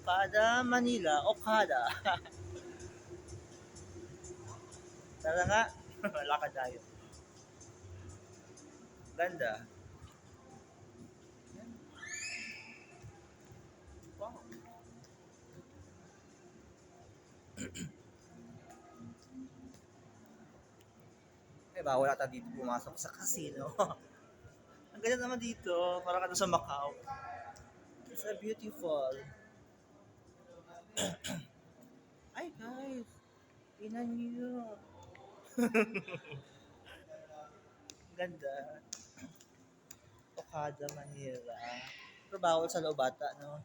Okada, Manila. Okada. Tara nga. Lakad tayo. Ganda. Wow. Eh, bawal ata dito pumasok sa casino. Ang ganda naman dito. Para ka doon sa Macau. It's a beautiful. Ay, guys. Tingnan niyo. Ganda. Okada, Manila. Pero bawal sa loob ata, no?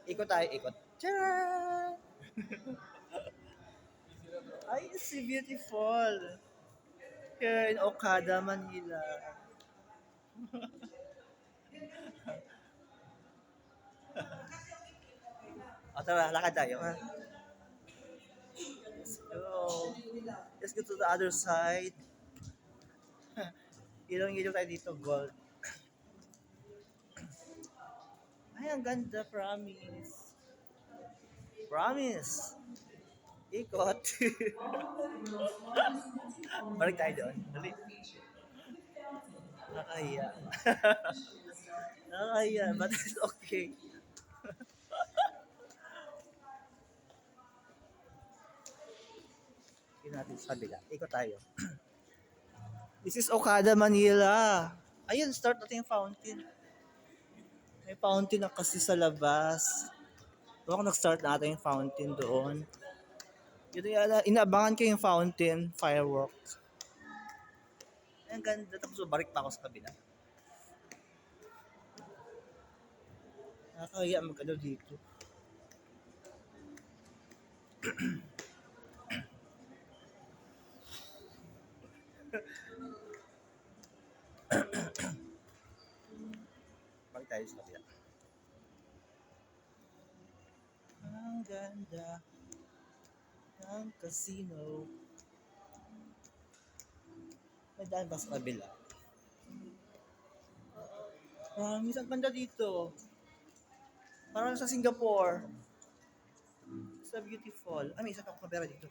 Ikot tayo, ikot. Tcharam! Ay, it's beautiful. Here in Okada, Manila. O, tara, lakad tayo, ha? Let's go. Let's go to the other side. Ilong-ilong tayo dito, gold. Ay, ang ganda, promise. Promise. Ikot. Balik tayo doon. Dali. Nakakahiya. Nakakahiya, but it's okay. Hindi natin sa kabila. Ikot tayo. This is Okada, Manila. Ayun, start natin yung fountain. May fountain na kasi sa labas. Doon ako nag-start natin yung fountain doon. Yun yung inaabangan ko yung fountain, fireworks. Ay, ang ganda. Tapos balik pa ako sa kabila. Nakakahiya mag-ano dito. Balik tayo sa kabila. Ang ganda ng casino. May daan ba sa kabila? Promise, ang ganda dito. Parang sa Singapore. It's so beautiful. Ay, may isa pa akong kamera dito.